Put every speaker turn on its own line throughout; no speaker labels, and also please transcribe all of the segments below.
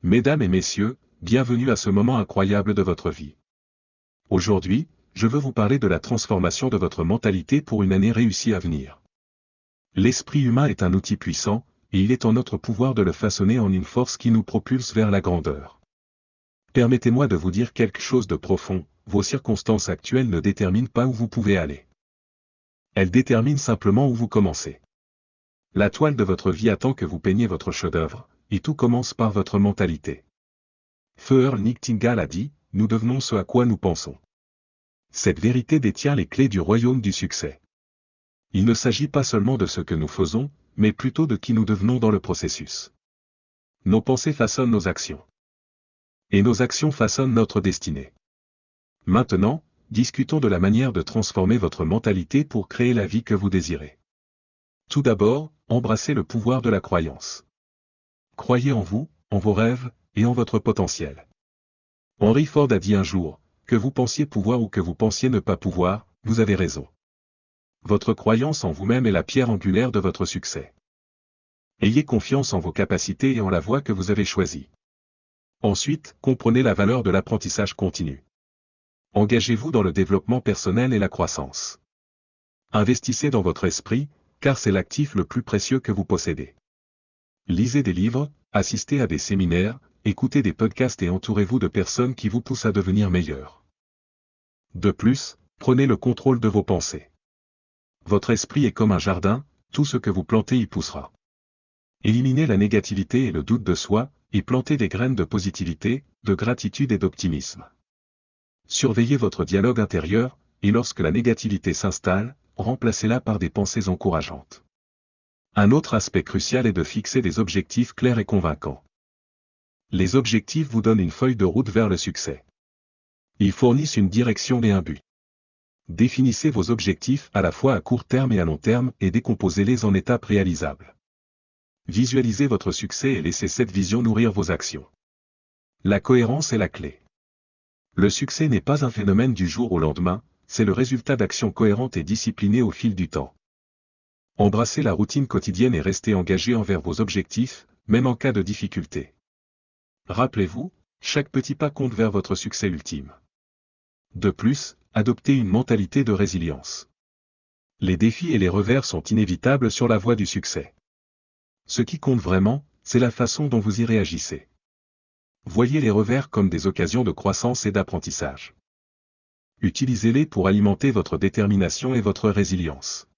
Mesdames et messieurs, bienvenue à ce moment incroyable de votre vie. Aujourd'hui, je veux vous parler de la transformation de votre mentalité pour une année réussie à venir. L'esprit humain est un outil puissant, et il est en notre pouvoir de le façonner en une force qui nous propulse vers la grandeur. Permettez-moi de vous dire quelque chose de profond, vos circonstances actuelles ne déterminent pas où vous pouvez aller. Elles déterminent simplement où vous commencez. La toile de votre vie attend que vous peigniez votre chef-d'œuvre, et tout commence par votre mentalité. Fleur Nightingale a dit, nous devenons ce à quoi nous pensons. Cette vérité détient les clés du royaume du succès. Il ne s'agit pas seulement de ce que nous faisons, mais plutôt de qui nous devenons dans le processus. Nos pensées façonnent nos actions. Et nos actions façonnent notre destinée. Maintenant, discutons de la manière de transformer votre mentalité pour créer la vie que vous désirez. Tout d'abord, embrassez le pouvoir de la croyance. Croyez en vous, en vos rêves, et en votre potentiel. Henry Ford a dit un jour, que vous pensiez pouvoir ou que vous pensiez ne pas pouvoir, vous avez raison. Votre croyance en vous-même est la pierre angulaire de votre succès. Ayez confiance en vos capacités et en la voie que vous avez choisie. Ensuite, comprenez la valeur de l'apprentissage continu. Engagez-vous dans le développement personnel et la croissance. Investissez dans votre esprit, car c'est l'actif le plus précieux que vous possédez. Lisez des livres, assistez à des séminaires, écoutez des podcasts et entourez-vous de personnes qui vous poussent à devenir meilleur. De plus, prenez le contrôle de vos pensées. Votre esprit est comme un jardin, tout ce que vous plantez y poussera. Éliminez la négativité et le doute de soi, et plantez des graines de positivité, de gratitude et d'optimisme. Surveillez votre dialogue intérieur, et lorsque la négativité s'installe, remplacez-la par des pensées encourageantes. Un autre aspect crucial est de fixer des objectifs clairs et convaincants. Les objectifs vous donnent une feuille de route vers le succès. Ils fournissent une direction et un but. Définissez vos objectifs à la fois à court terme et à long terme et décomposez-les en étapes réalisables. Visualisez votre succès et laissez cette vision nourrir vos actions. La cohérence est la clé. Le succès n'est pas un phénomène du jour au lendemain, c'est le résultat d'actions cohérentes et disciplinées au fil du temps. Embrassez la routine quotidienne et restez engagé envers vos objectifs, même en cas de difficulté. Rappelez-vous, chaque petit pas compte vers votre succès ultime. De plus, adoptez une mentalité de résilience. Les défis et les revers sont inévitables sur la voie du succès. Ce qui compte vraiment, c'est la façon dont vous y réagissez. Voyez les revers comme des occasions de croissance et d'apprentissage. Utilisez-les pour alimenter votre détermination et votre résilience.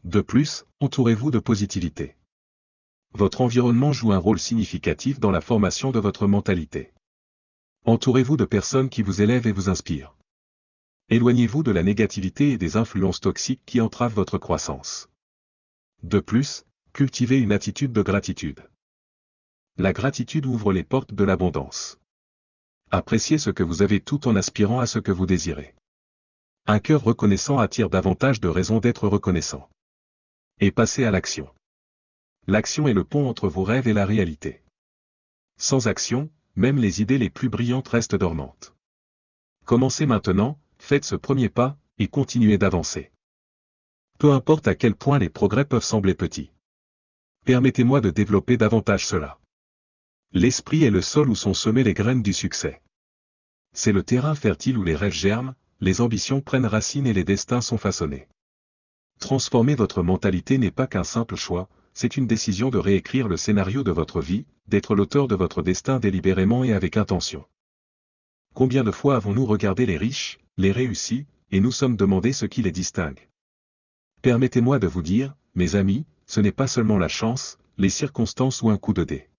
De plus, entourez-vous de positivité. Votre environnement joue un rôle significatif dans la formation de votre mentalité. Entourez-vous de personnes qui vous élèvent et vous inspirent. Éloignez-vous de la négativité et des influences toxiques qui entravent votre croissance. De plus, cultivez une attitude de gratitude. La gratitude ouvre les portes de l'abondance. Appréciez ce que vous avez tout en aspirant à ce que vous désirez. Un cœur reconnaissant attire davantage de raisons d'être reconnaissant. Et passez à l'action. L'action est le pont entre vos rêves et la réalité. Sans action, même les idées les plus brillantes restent dormantes. Commencez maintenant, faites ce premier pas, et continuez d'avancer. Peu importe à quel point les progrès peuvent sembler petits. Permettez-moi de développer davantage cela. L'esprit est le sol où sont semées les graines du succès. C'est le terrain fertile où les rêves germent, les ambitions prennent racine et les destins sont façonnés. Transformer votre mentalité n'est pas qu'un simple choix, c'est une décision de réécrire le scénario de votre vie, d'être l'auteur de votre destin délibérément et avec intention. Combien de fois avons-nous regardé les riches, les réussis, et nous sommes demandé ce qui les distingue? Permettez-moi de vous dire, mes amis, ce n'est pas seulement la chance, les circonstances ou un coup de dé.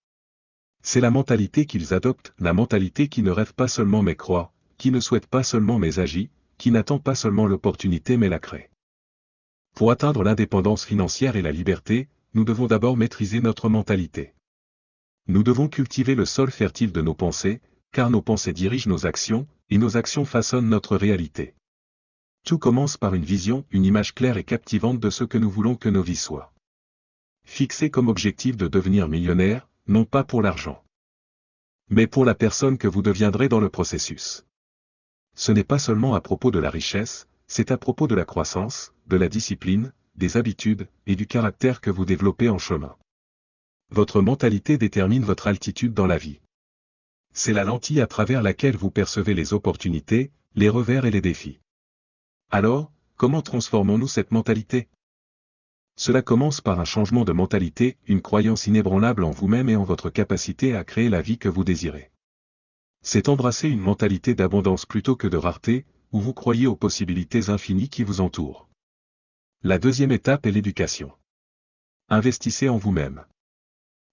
C'est la mentalité qu'ils adoptent, la mentalité qui ne rêve pas seulement mais croit, qui ne souhaite pas seulement mais agit, qui n'attend pas seulement l'opportunité mais la crée. Pour atteindre l'indépendance financière et la liberté, nous devons d'abord maîtriser notre mentalité. Nous devons cultiver le sol fertile de nos pensées, car nos pensées dirigent nos actions, et nos actions façonnent notre réalité. Tout commence par une vision, une image claire et captivante de ce que nous voulons que nos vies soient. Fixez comme objectif de devenir millionnaire, non pas pour l'argent, mais pour la personne que vous deviendrez dans le processus. Ce n'est pas seulement à propos de la richesse, c'est à propos de la croissance, de la discipline, des habitudes, et du caractère que vous développez en chemin. Votre mentalité détermine votre altitude dans la vie. C'est la lentille à travers laquelle vous percevez les opportunités, les revers et les défis. Alors, comment transformons-nous cette mentalité? Cela commence par un changement de mentalité, une croyance inébranlable en vous-même et en votre capacité à créer la vie que vous désirez. C'est embrasser une mentalité d'abondance plutôt que de rareté, où vous croyez aux possibilités infinies qui vous entourent. La deuxième étape est l'éducation. Investissez en vous-même.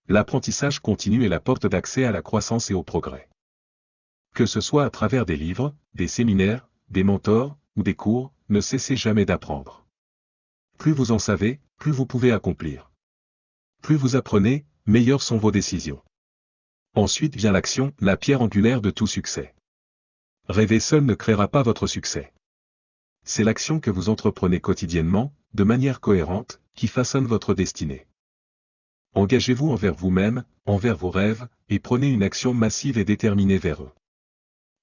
L'apprentissage continu est la porte d'accès à la croissance et au progrès. Que ce soit à travers des livres, des séminaires, des mentors, ou des cours, ne cessez jamais d'apprendre. Plus vous en savez, plus vous pouvez accomplir. Plus vous apprenez, meilleures sont vos décisions. Ensuite vient l'action, la pierre angulaire de tout succès. Rêver seul ne créera pas votre succès. C'est l'action que vous entreprenez quotidiennement, de manière cohérente, qui façonne votre destinée. Engagez-vous envers vous-même, envers vos rêves, et prenez une action massive et déterminée vers eux.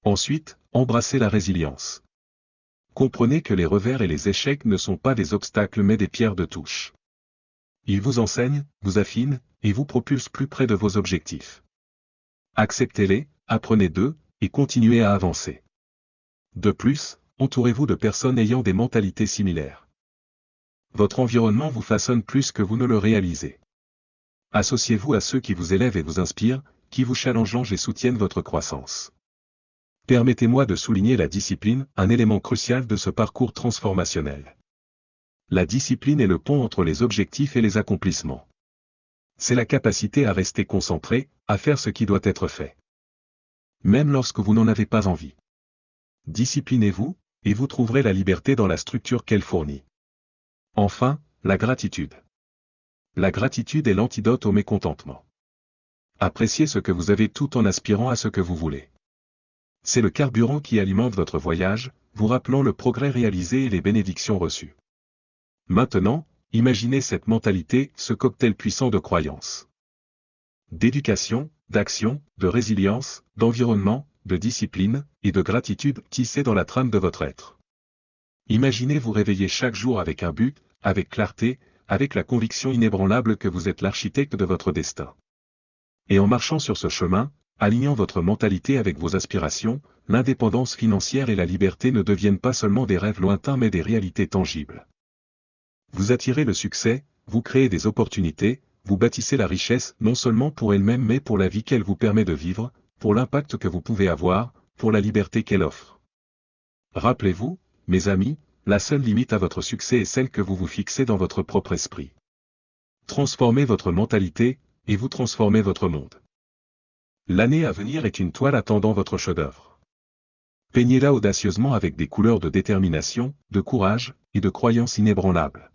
Ensuite, embrassez la résilience. Comprenez que les revers et les échecs ne sont pas des obstacles mais des pierres de touche. Ils vous enseignent, vous affinent, et vous propulsent plus près de vos objectifs. Acceptez-les, apprenez d'eux, et continuez à avancer. De plus, entourez-vous de personnes ayant des mentalités similaires. Votre environnement vous façonne plus que vous ne le réalisez. Associez-vous à ceux qui vous élèvent et vous inspirent, qui vous challengent et soutiennent votre croissance. Permettez-moi de souligner la discipline, un élément crucial de ce parcours transformationnel. La discipline est le pont entre les objectifs et les accomplissements. C'est la capacité à rester concentré, à faire ce qui doit être fait. Même lorsque vous n'en avez pas envie. Disciplinez-vous, et vous trouverez la liberté dans la structure qu'elle fournit. Enfin, la gratitude. La gratitude est l'antidote au mécontentement. Appréciez ce que vous avez tout en aspirant à ce que vous voulez. C'est le carburant qui alimente votre voyage, vous rappelant le progrès réalisé et les bénédictions reçues. Maintenant, imaginez cette mentalité, ce cocktail puissant de croyances. D'éducation, d'action, de résilience, d'environnement, de discipline, et de gratitude tissés dans la trame de votre être. Imaginez vous réveiller chaque jour avec un but, avec clarté, avec la conviction inébranlable que vous êtes l'architecte de votre destin. Et en marchant sur ce chemin, alignant votre mentalité avec vos aspirations, l'indépendance financière et la liberté ne deviennent pas seulement des rêves lointains mais des réalités tangibles. Vous attirez le succès, vous créez des opportunités, vous bâtissez la richesse non seulement pour elle-même mais pour la vie qu'elle vous permet de vivre, pour l'impact que vous pouvez avoir, pour la liberté qu'elle offre. Rappelez-vous, mes amis, la seule limite à votre succès est celle que vous vous fixez dans votre propre esprit. Transformez votre mentalité, et vous transformez votre monde. L'année à venir est une toile attendant votre chef-d'œuvre. Peignez-la audacieusement avec des couleurs de détermination, de courage, et de croyance inébranlable.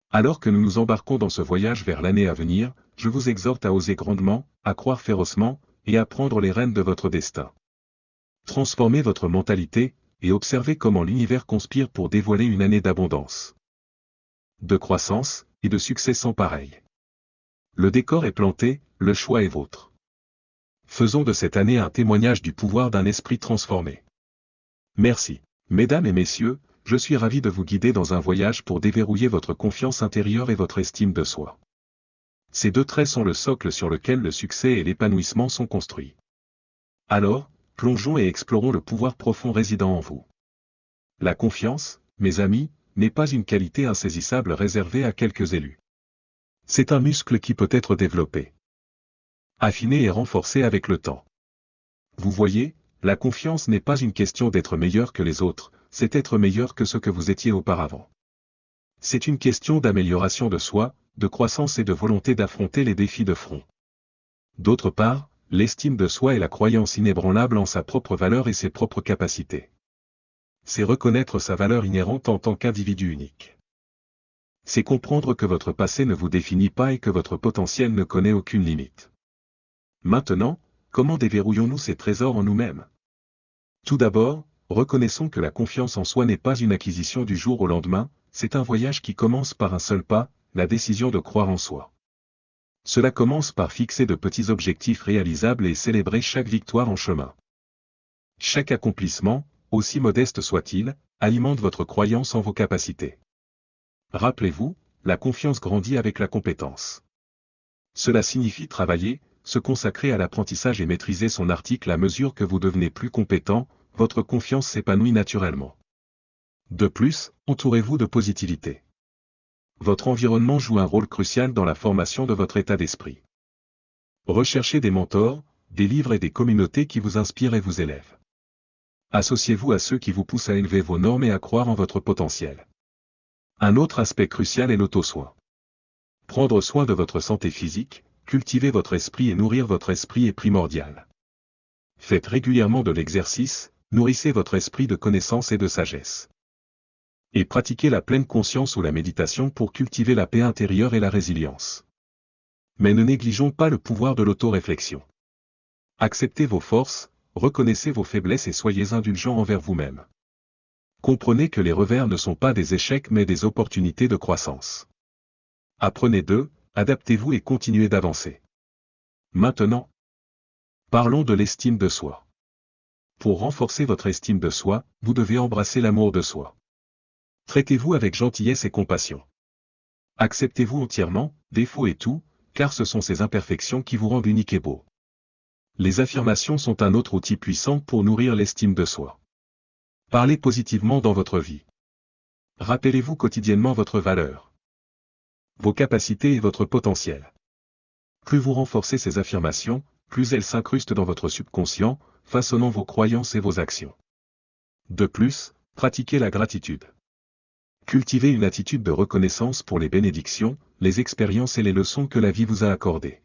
Alors que nous nous embarquons dans ce voyage vers l'année à venir, je vous exhorte à oser grandement, à croire férocement, et à prendre les rênes de votre destin. Transformez votre mentalité, et observez comment l'univers conspire pour dévoiler une année d'abondance, de croissance, et de succès sans pareil. Le décor est planté, le choix est vôtre. Faisons de cette année un témoignage du pouvoir d'un esprit transformé. Merci. Mesdames et messieurs, je suis ravi de vous guider dans un voyage pour déverrouiller votre confiance intérieure et votre estime de soi. Ces deux traits sont le socle sur lequel le succès et l'épanouissement sont construits. Alors, plongeons et explorons le pouvoir profond résidant en vous. La confiance, mes amis, n'est pas une qualité insaisissable réservée à quelques élus. C'est un muscle qui peut être développé, affiné et renforcé avec le temps. Vous voyez, la confiance n'est pas une question d'être meilleur que les autres, c'est être meilleur que ce que vous étiez auparavant. C'est une question d'amélioration de soi, de croissance et de volonté d'affronter les défis de front. D'autre part, l'estime de soi est la croyance inébranlable en sa propre valeur et ses propres capacités. C'est reconnaître sa valeur inhérente en tant qu'individu unique. C'est comprendre que votre passé ne vous définit pas et que votre potentiel ne connaît aucune limite. Maintenant, comment déverrouillons-nous ces trésors en nous-mêmes? Tout d'abord, reconnaissons que la confiance en soi n'est pas une acquisition du jour au lendemain, c'est un voyage qui commence par un seul pas, la décision de croire en soi. Cela commence par fixer de petits objectifs réalisables et célébrer chaque victoire en chemin. Chaque accomplissement, aussi modeste soit-il, alimente votre croyance en vos capacités. Rappelez-vous, la confiance grandit avec la compétence. Cela signifie travailler, se consacrer à l'apprentissage et maîtriser son article à mesure que vous devenez plus compétent, votre confiance s'épanouit naturellement. De plus, entourez-vous de positivité. Votre environnement joue un rôle crucial dans la formation de votre état d'esprit. Recherchez des mentors, des livres et des communautés qui vous inspirent et vous élèvent. Associez-vous à ceux qui vous poussent à élever vos normes et à croire en votre potentiel. Un autre aspect crucial est l'auto-soin. Prendre soin de votre santé physique, cultiver votre esprit et nourrir votre esprit est primordial. Faites régulièrement de l'exercice, nourrissez votre esprit de connaissance et de sagesse. Et pratiquez la pleine conscience ou la méditation pour cultiver la paix intérieure et la résilience. Mais ne négligeons pas le pouvoir de l'auto-réflexion. Acceptez vos forces, reconnaissez vos faiblesses et soyez indulgents envers vous-même. Comprenez que les revers ne sont pas des échecs mais des opportunités de croissance. Apprenez d'eux, adaptez-vous et continuez d'avancer. Maintenant, parlons de l'estime de soi. Pour renforcer votre estime de soi, vous devez embrasser l'amour de soi. Traitez-vous avec gentillesse et compassion. Acceptez-vous entièrement, défauts et tout, car ce sont ces imperfections qui vous rendent unique et beau. Les affirmations sont un autre outil puissant pour nourrir l'estime de soi. Parlez positivement dans votre vie. Rappelez-vous quotidiennement votre valeur, vos capacités et votre potentiel. Plus vous renforcez ces affirmations, plus elles s'incrustent dans votre subconscient, façonnant vos croyances et vos actions. De plus, pratiquez la gratitude. Cultivez une attitude de reconnaissance pour les bénédictions, les expériences et les leçons que la vie vous a accordées.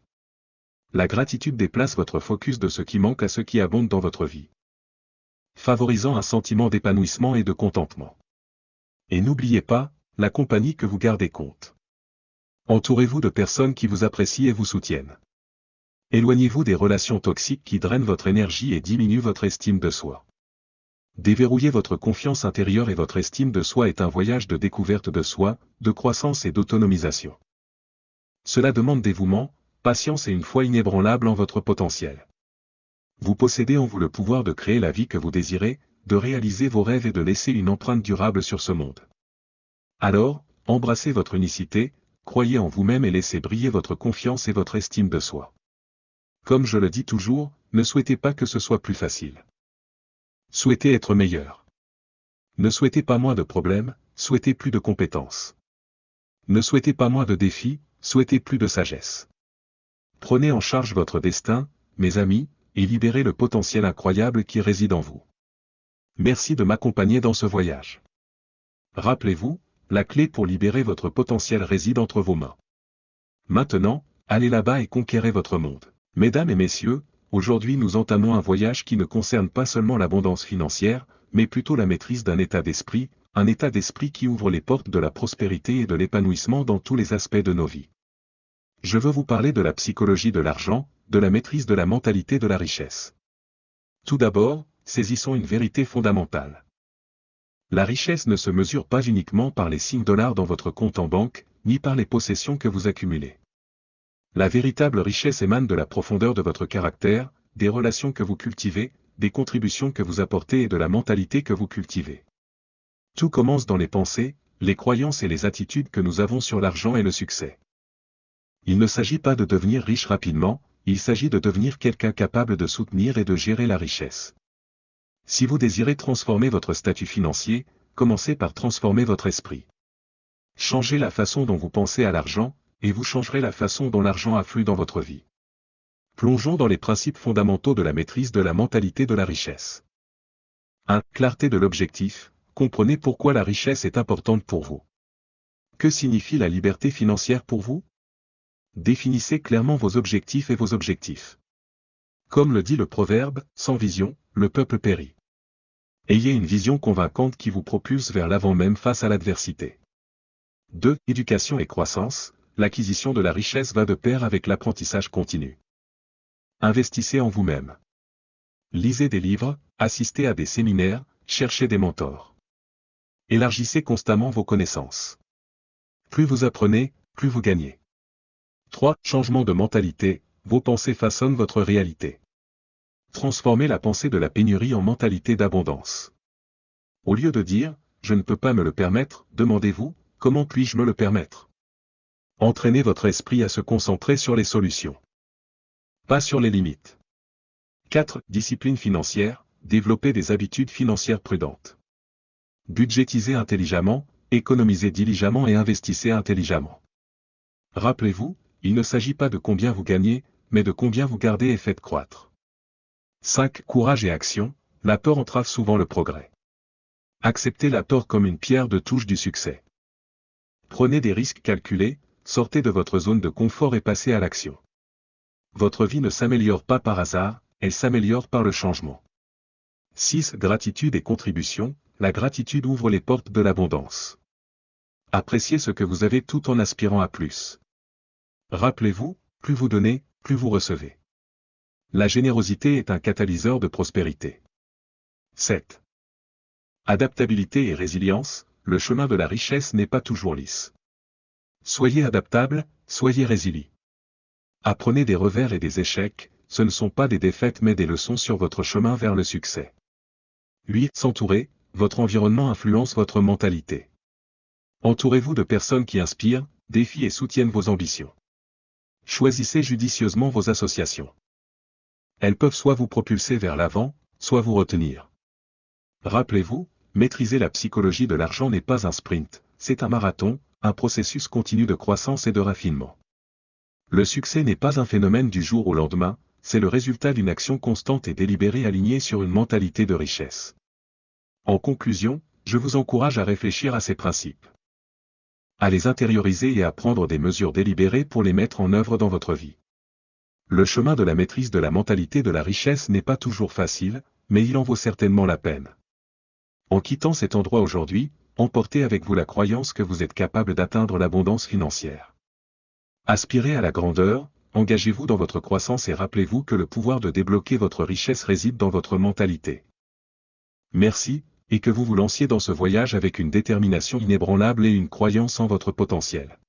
La gratitude déplace votre focus de ce qui manque à ce qui abonde dans votre vie, favorisant un sentiment d'épanouissement et de contentement. Et n'oubliez pas, la compagnie que vous gardez compte. Entourez-vous de personnes qui vous apprécient et vous soutiennent. Éloignez-vous des relations toxiques qui drainent votre énergie et diminuent votre estime de soi. Déverrouiller votre confiance intérieure et votre estime de soi est un voyage de découverte de soi, de croissance et d'autonomisation. Cela demande dévouement, patience et une foi inébranlable en votre potentiel. Vous possédez en vous le pouvoir de créer la vie que vous désirez, de réaliser vos rêves et de laisser une empreinte durable sur ce monde. Alors, embrassez votre unicité, croyez en vous-même et laissez briller votre confiance et votre estime de soi. Comme je le dis toujours, ne souhaitez pas que ce soit plus facile. Souhaitez être meilleur. Ne souhaitez pas moins de problèmes, souhaitez plus de compétences. Ne souhaitez pas moins de défis, souhaitez plus de sagesse. Prenez en charge votre destin, mes amis, et libérez le potentiel incroyable qui réside en vous. Merci de m'accompagner dans ce voyage. Rappelez-vous, la clé pour libérer votre potentiel réside entre vos mains. Maintenant, allez là-bas et conquérez votre monde. Mesdames et messieurs, aujourd'hui nous entamons un voyage qui ne concerne pas seulement l'abondance financière, mais plutôt la maîtrise d'un état d'esprit, un état d'esprit qui ouvre les portes de la prospérité et de l'épanouissement dans tous les aspects de nos vies. Je veux vous parler de la psychologie de l'argent, de la maîtrise de la mentalité de la richesse. Tout d'abord, saisissons une vérité fondamentale. La richesse ne se mesure pas uniquement par les $5 dans votre compte en banque, ni par les possessions que vous accumulez. La véritable richesse émane de la profondeur de votre caractère, des relations que vous cultivez, des contributions que vous apportez et de la mentalité que vous cultivez. Tout commence dans les pensées, les croyances et les attitudes que nous avons sur l'argent et le succès. Il ne s'agit pas de devenir riche rapidement, il s'agit de devenir quelqu'un capable de soutenir et de gérer la richesse. Si vous désirez transformer votre statut financier, commencez par transformer votre esprit. Changez la façon dont vous pensez à l'argent, et vous changerez la façon dont l'argent afflue dans votre vie. Plongeons dans les principes fondamentaux de la maîtrise de la mentalité de la richesse. 1. Clarté de l'objectif. Comprenez pourquoi la richesse est importante pour vous. Que signifie la liberté financière pour vous? Définissez clairement vos objectifs et vos objectifs. Comme le dit le proverbe, sans vision, le peuple périt. Ayez une vision convaincante qui vous propulse vers l'avant même face à l'adversité. 2. Éducation et croissance. L'acquisition de la richesse va de pair avec l'apprentissage continu. Investissez en vous-même. Lisez des livres, assistez à des séminaires, cherchez des mentors. Élargissez constamment vos connaissances. Plus vous apprenez, plus vous gagnez. 3. Changement de mentalité. Vos pensées façonnent votre réalité. Transformez la pensée de la pénurie en mentalité d'abondance. Au lieu de dire « je ne peux pas me le permettre », demandez-vous « comment puis-je me le permettre ?» Entraînez votre esprit à se concentrer sur les solutions. Pas sur les limites. 4. Discipline financière, développer des habitudes financières prudentes. Budgétisez intelligemment, économisez diligemment et investissez intelligemment. Rappelez-vous, il ne s'agit pas de combien vous gagnez, mais de combien vous gardez et faites croître. 5. Courage et action, la peur entrave souvent le progrès. Acceptez la peur comme une pierre de touche du succès. Prenez des risques calculés, sortez de votre zone de confort et passez à l'action. Votre vie ne s'améliore pas par hasard, elle s'améliore par le changement. 6. Gratitude et contribution, la gratitude ouvre les portes de l'abondance. Appréciez ce que vous avez tout en aspirant à plus. Rappelez-vous, plus vous donnez, plus vous recevez. La générosité est un catalyseur de prospérité. 7. Adaptabilité et résilience, le chemin de la richesse n'est pas toujours lisse. Soyez adaptable, soyez résilient. Apprenez des revers et des échecs, ce ne sont pas des défaites mais des leçons sur votre chemin vers le succès. 8. S'entourer, votre environnement influence votre mentalité. Entourez-vous de personnes qui inspirent, défient et soutiennent vos ambitions. Choisissez judicieusement vos associations. Elles peuvent soit vous propulser vers l'avant, soit vous retenir. Rappelez-vous, maîtriser la psychologie de l'argent n'est pas un sprint, c'est un marathon, un processus continu de croissance et de raffinement. Le succès n'est pas un phénomène du jour au lendemain, c'est le résultat d'une action constante et délibérée alignée sur une mentalité de richesse. En conclusion, je vous encourage à réfléchir à ces principes. À les intérioriser et à prendre des mesures délibérées pour les mettre en œuvre dans votre vie. Le chemin de la maîtrise de la mentalité de la richesse n'est pas toujours facile, mais il en vaut certainement la peine. En quittant cet endroit aujourd'hui, emportez avec vous la croyance que vous êtes capable d'atteindre l'abondance financière. Aspirez à la grandeur, engagez-vous dans votre croissance et rappelez-vous que le pouvoir de débloquer votre richesse réside dans votre mentalité. Merci, et que vous vous lanciez dans ce voyage avec une détermination inébranlable et une croyance en votre potentiel.